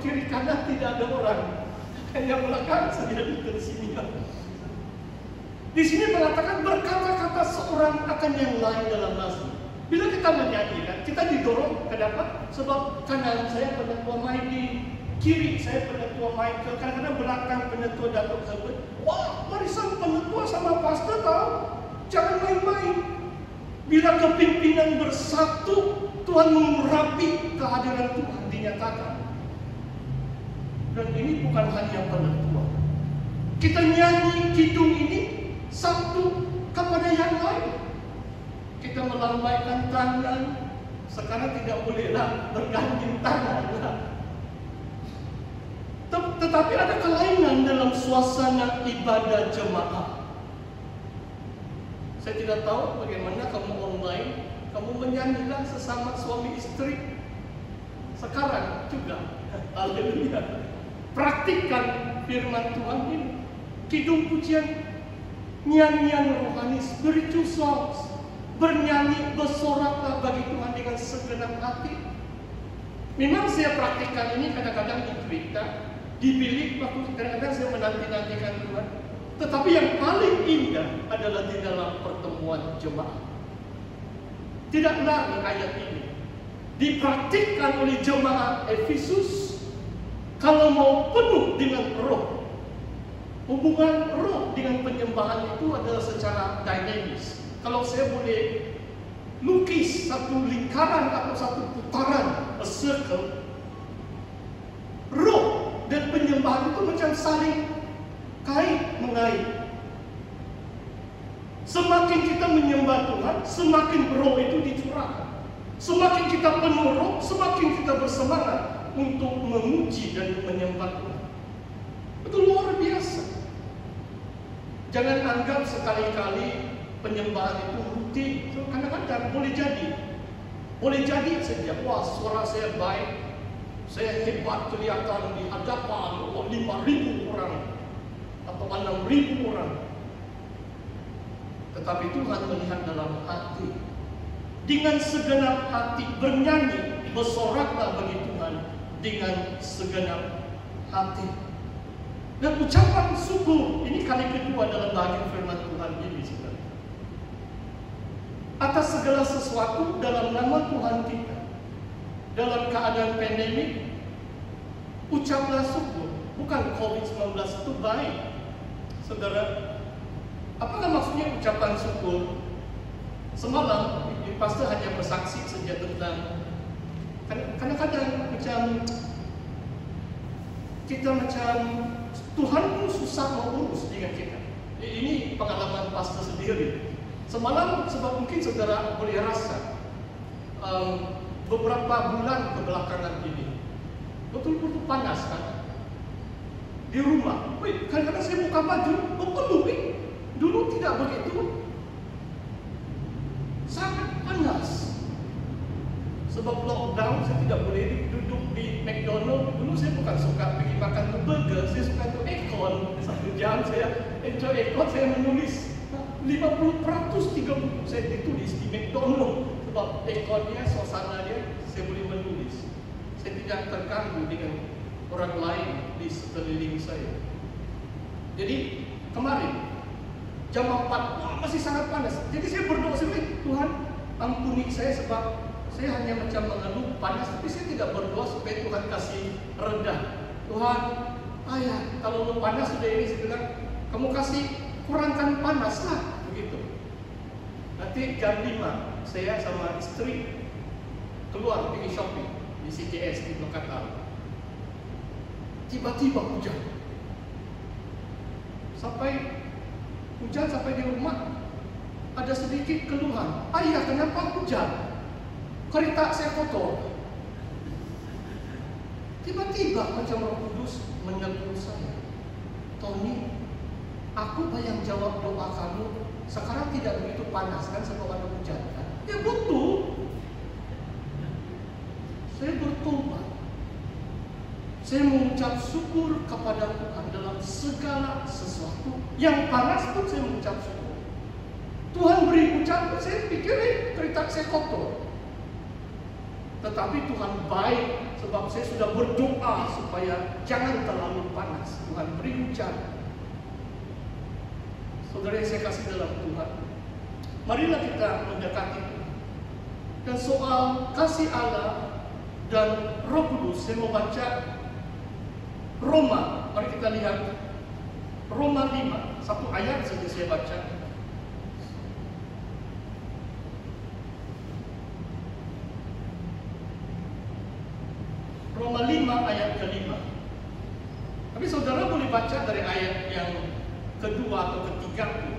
kiri kanan tidak ada orang, hanya belakang saja di sini. Di sini mengatakan berkata-kata seorang akan yang lain dalam mazmur. Bila kita menyanyikan, kita didorong. Kenapa? Sebab kanan saya penetua main di kiri, saya penetua main ke kadang-kadang belakang penetua Datuk Herbert. Wah, barisan penetua sama pastor tahu, jangan main-main. Bila kepimpinan bersatu, Tuhan mengurapi kehadiran Tuhan dinyatakan. Dan ini bukan hanya penetua. Kita nyanyi kidung ini satu kepada yang lain. Kita melambaikan tangan. Sekarang tidak bolehlah bergandengan tangan. Tetapi ada kelainan dalam suasana ibadah jemaah. Saya tidak tahu bagaimana kamu online, kamu menyanyilah sesama suami istri. Sekarang juga, haleluya. Praktikkan firman Tuhan ini. Kidung pujian, nyanyian rohani, spiritual songs. Bernyanyi, bersoraklah bagi Tuhan dengan segenap hati. Memang saya praktikkan ini kadang-kadang di Twitter, di bilik, waktu kadang-kadang saya menanti-nantikan Tuhan. Tetapi yang paling indah adalah di dalam pertemuan jemaah. Tidak lari ayat ini dipraktikkan oleh jemaah Efesus. Kalau mau penuh dengan roh, hubungan roh dengan penyembahan itu adalah secara dinamis. Kalau saya boleh lukis satu lingkaran atau satu putaran, a circle, roh dan penyembahan itu macam saling mengait. Semakin kita menyembah Tuhan, semakin roh itu dicurahkan. Semakin kita penuh roh, semakin kita bersemangat untuk memuji dan menyembah Tuhan. Itu luar biasa. Jangan anggap sekali-kali penyembahan itu rutin. Kadang-kadang boleh jadi saja. Wah, suara saya baik, saya hebat kelihatan di hadapan 5.000 orang atau 6.000 orang. Tetapi Tuhan melihat dalam hati. Dengan segenap hati bernyanyi, bersoraklah bagi Tuhan dengan segenap hati. Dan ucapan syukur ini kali kedua dalam bagian firman Tuhan ini. Atas segala sesuatu dalam nama Tuhan kita, dalam keadaan pandemik, ucaplah syukur. Bukan COVID-19 itu baik, saudara. Apakah maksudnya ucapan syukur? Semalam pastor hanya bersaksi saja tentang kadang-kadang kita macam Tuhan pun susah mau urus dengan kita. Ini pengalaman pastor sendiri. Semalam, sebab mungkin saudara boleh rasa beberapa bulan kebelakangan ini betul-betul panas kan di rumah. Kadang-kadang saya buka baju penuh. Dulu tidak begitu, sangat panas. Sebab lockdown saya tidak boleh duduk di McDonald. Dulu saya bukan suka pergi makan ke burger, saya suka ke aircon. 1 jam saya enjoy aircon, saya menulis 50% 30 saya ditulis di McDonald. Sebab airconnya, suasana dia, saya boleh menulis. Saya tidak terganggu dengan orang lain di sekeliling saya. Jadi kemarin jam 4, masih sangat panas. Jadi saya berdoa sendiri, Tuhan ampuni saya sebab saya hanya macam mengeluh panas, tapi saya tidak berdoa supaya Tuhan kasih rendah. Tuhan, ayah, kalau lu panas sudah ini, saya bilang, kamu kasih kurangkan panas lah, begitu. Nanti jam 5, saya sama istri keluar pergi shopping di CTS di Blok Katal. Tiba-tiba hujan. Hujan sampai di rumah ada sedikit keluhan. Ayah, kenapa hujan? Kereta saya kotor. Tiba-tiba macam Roh Kudus menegur saya. Tony, aku bayang jawab doa kamu. Sekarang tidak begitu panas kan sebab ada hujan kan? Ya betul. Saya bertobat. Saya mengucap syukur kepada Tuhan dalam segala sesuatu. Yang panas pun saya mengucap syukur. Tuhan beri hujan, saya pikir kereta saya kotor. Tetapi Tuhan baik, sebab saya sudah berdoa supaya jangan terlalu panas. Tuhan beri hujan. Saudara yang saya kasih dalam Tuhan, marilah kita mendekati Tuhan. Dan soal kasih Allah dan Roh Kudus, saya mau baca Roma. Mari kita lihat Roma 5, satu ayat saja saya baca. Roma 5 ayat ke-5. Tapi saudara boleh baca dari ayat yang kedua atau ketiga itu,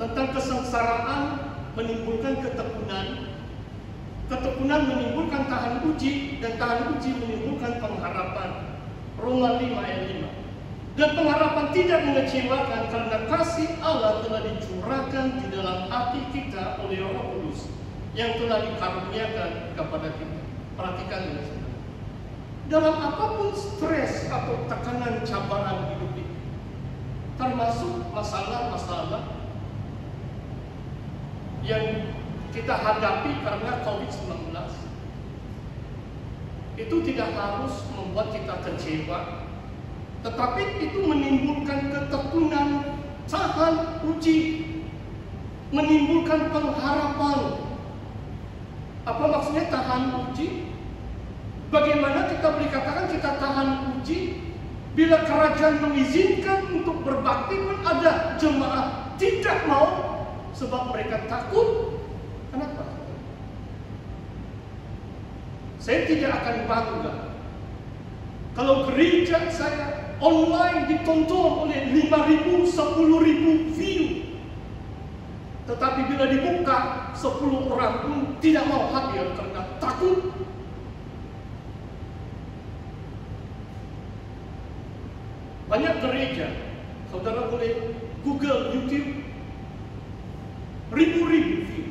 tentang kesengsaraan menimbulkan ketekunan, ketekunan menimbulkan tahan uji, dan tahan uji menimbulkan pengharapan. Roma 5 ayat 5. Dan pengharapan tidak mengecewakan karena kasih Allah telah dicurahkan di dalam hati kita oleh Roh Kudus yang telah dikaruniakan kepada kita. Perhatikan ini, saudara. Dalam apapun stres atau tekanan cabaran hidup ini, termasuk masalah-masalah yang kita hadapi karena COVID-19, itu tidak harus membuat kita kecewa, tetapi itu menimbulkan ketekunan, tahan uji, menimbulkan pengharapan. Apa maksudnya tahan uji? Bagaimana kita boleh katakan kita tahan uji bila kerajaan mengizinkan untuk berbakti, pun ada jemaah tidak mau sebab mereka takut. Kenapa? Saya tidak akan bangga kalau gereja saya online ditonton oleh 5.000, 10.000 view, tetapi bila dibuka 10 orang pun tidak mau hadir karena takut. Banyak gereja, saudara boleh Google, YouTube, ribu-ribu view.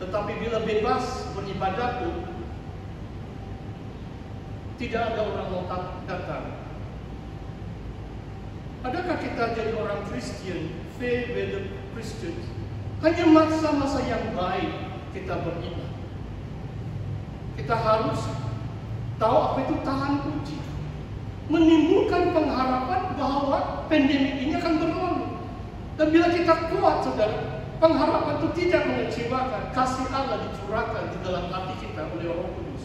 Tetapi bila bebas beribadah pun, tidak ada orang mau datang. Adakah kita jadi orang Kristen, faith-wedded Christians, hanya masa-masa yang baik kita beriman? Kita harus tahu apa itu tahan uji, menimbulkan pengharapan bahwa pandemi ini akan berlalu. Dan bila kita kuat, saudara, pengharapan itu tidak mengecewakan. Kasih Allah dicurahkan di dalam hati kita oleh Roh Kudus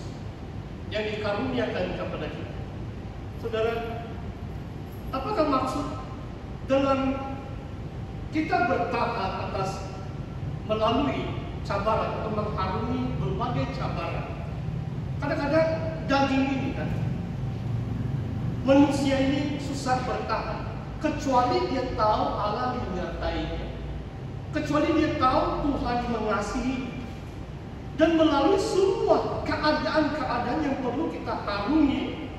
yang dikaruniakan kepada kita. Saudara, apakah maksud dalam kita bertahan atas melalui cabaran atau mengharungi berbagai cabaran? Kadang-kadang daging ini kan, manusia ini susah bertahan, kecuali dia tahu Allah menyertainya, kecuali dia tahu Tuhan mengasihi, dan melalui semua keadaan-keadaan yang perlu kita harungi,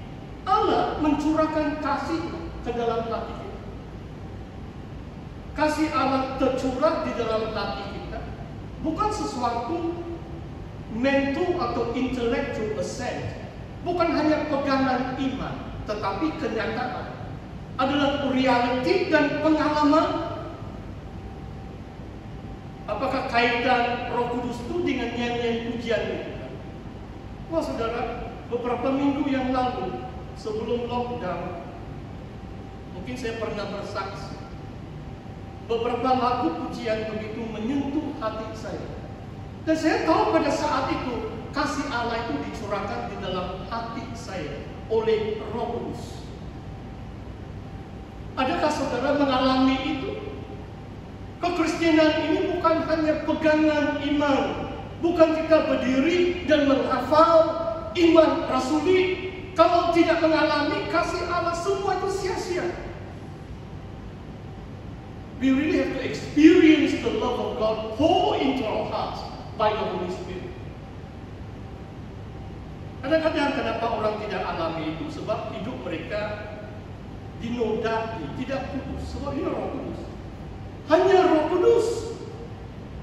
Allah mencurahkan kasih ke dalam hati kita. Kasih Allah tercurah di dalam hati kita bukan sesuatu mental atau intellectual assent, bukan hanya pegangan iman, tetapi kenyataan adalah reality dan pengalaman. Apakah kaitan Roh Kudus itu dengan nyanyian pujian ini? Wah saudara, beberapa minggu yang lalu sebelum lockdown, mungkin saya pernah bersaksi, beberapa lagu pujian begitu menyentuh hati saya. Dan saya tahu pada saat itu kasih Allah itu dicurahkan di dalam hati saya oleh Roh Kudus. Adakah saudara mengalami itu? Kekristenan ini bukan hanya pegangan iman, bukan kita berdiri dan menghafal iman rasuli. Kalau tidak mengalami kasih Allah, semua itu sia-sia. We really have to experience the love of God pour into our hearts by the Holy Spirit. Kadang-kadang kenapa orang tidak alami itu? Sebab hidup mereka dinodai, tidak kudus. Sebab ini Roh Kudus. Hanya Roh Kudus.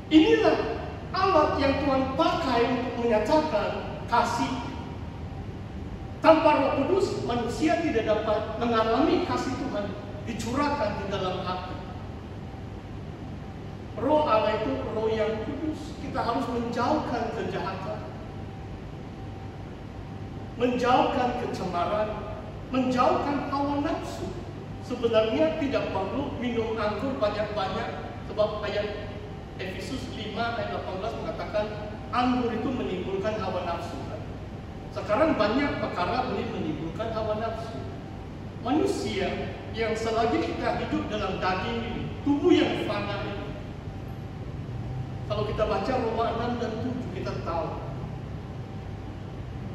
Inilah alat yang Tuhan pakai untuk menyatakan kasih. Tanpa Roh Kudus, manusia tidak dapat mengalami kasih Tuhan dicurahkan di dalam hati. Roh Allah itu roh yang kudus. Kita harus menjauhkan kejahatan, menjauhkan kecemaran, menjauhkan hawa nafsu. Sebenarnya tidak perlu minum anggur banyak-banyak, sebab ayat Efesus 5 ayat 18 mengatakan anggur itu menimbulkan hawa nafsu. Sekarang banyak perkara boleh menimbulkan hawa nafsu. Manusia yang selagi kita hidup dalam daging ini, tubuh yang fana ini. Kalau kita baca Roma 6 dan 7, kita tahu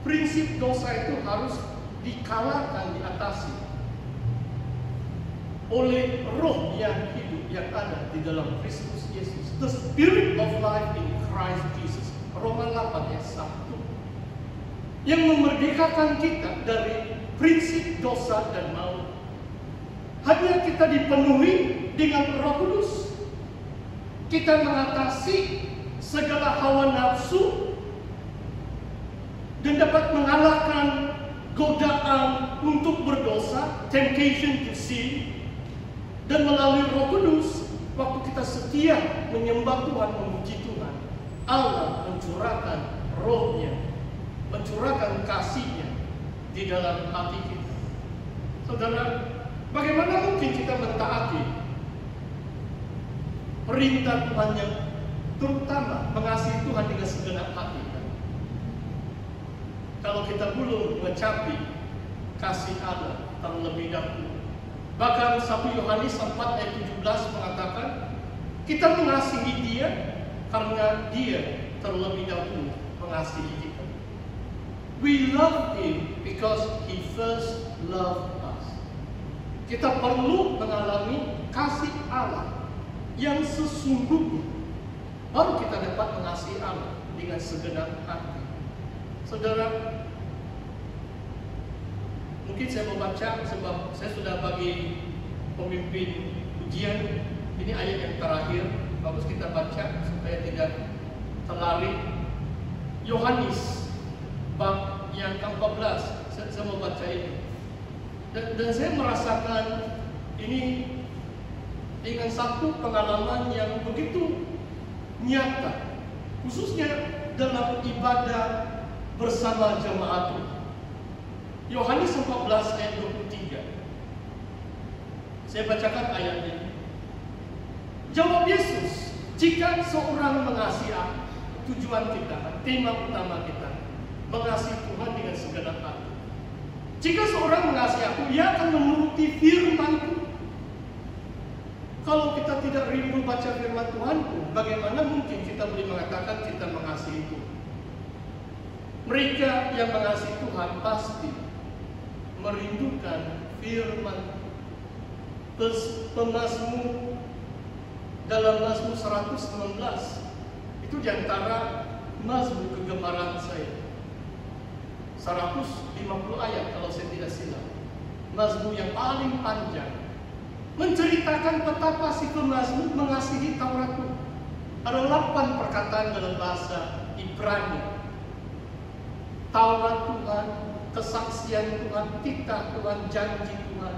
prinsip dosa itu harus dikalahkan, diatasi oleh roh yang hidup yang ada di dalam Kristus Yesus. The Spirit of life in Christ Jesus. Roma 8 ayat 1. Yang memerdekakan kita dari prinsip dosa dan maut. Hanya kita dipenuhi dengan Roh Kudus, kita mengatasi segala hawa nafsu dan dapat mengalahkan godaan untuk berdosa, temptation to sin. Dan melalui Roh Kudus, waktu kita setia menyembah Tuhan, memuji Tuhan, Allah mencurahkan rohnya, mencurahkan kasihnya di dalam hati kita. Saudara, bagaimana mungkin kita mentaati perintah Tuhan yang terutama mengasihi Tuhan dengan segenap hati? Kalau kita belum mencapai kasih Allah terlebih dahulu. Bahkan 1 Yohanes 4 ayat 17 mengatakan kita mengasihi Dia karena Dia terlebih dahulu mengasihi kita. We love Him because He first loved us. Kita perlu mengalami kasih Allah yang sesungguhnya, baru kita dapat mengasihi Allah dengan segenap hati. Saudara, mungkin saya mau baca sebab saya sudah bagi pemimpin ujian. Ini ayat yang terakhir, bagus kita baca supaya tidak terlari. Yohanes bab yang ke-14, saya mau baca ini. Dan saya merasakan ini dengan satu pengalaman yang begitu nyata, khususnya dalam ibadah bersama jemaat Tuhan. Yohanes 14 ayat 23. Saya bacakan ayatnya. Jawab Yesus, jika seorang mengasihi aku, tujuan kita, tema utama kita, mengasihi Tuhan dengan segenap hati. Jika seorang mengasihi aku, ia akan menuruti firman-Ku. Kalau kita tidak rindu baca firman Tuhan-Ku, bagaimana mungkin kita boleh mengatakan kita mengasihi Tuhan? Mereka yang mengasihi Tuhan pasti merindukan firman. Pemazmur dalam Mazmur 119 itu diantara mazmur kegemaran saya. 150 ayat kalau saya tidak silap. Mazmur yang paling panjang, menceritakan betapa si pemazmur mengasihi Taurat Tuhan. Ada 8 perkataan dalam bahasa Ibrani. Taurat Tuhan, kesaksian Tuhan, titah Tuhan, janji Tuhan.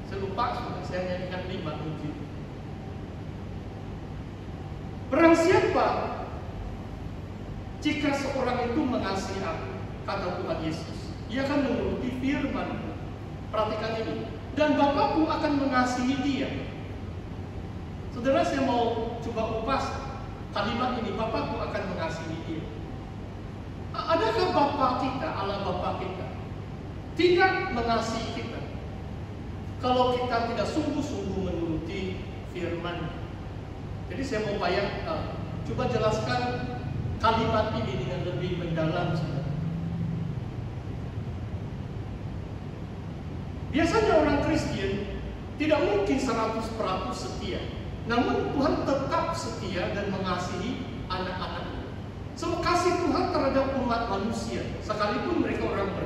Saya lupa sudah, saya hanya ingat 5 kunci. Barang siapa jika seorang itu mengasihi aku, kata Tuhan Yesus, ia akan menuruti firman-Ku. Perhatikan ini. Dan Bapa-Ku akan mengasihi dia. Saudara, saya mau coba kupas kalimat ini. Bapa-Ku akan mengasihi dia. Adakah Bapa kita, Allah Bapa kita, tidak mengasihi kita kalau kita tidak sungguh-sungguh menuruti firman? Jadi saya mau coba jelaskan kalimat ini dengan lebih mendalam. Biasanya orang Kristen tidak mungkin 100% setia. Namun Tuhan tetap setia dan mengasihi anak-anaknya. So, kasih Tuhan terhadap umat manusia, sekalipun mereka orang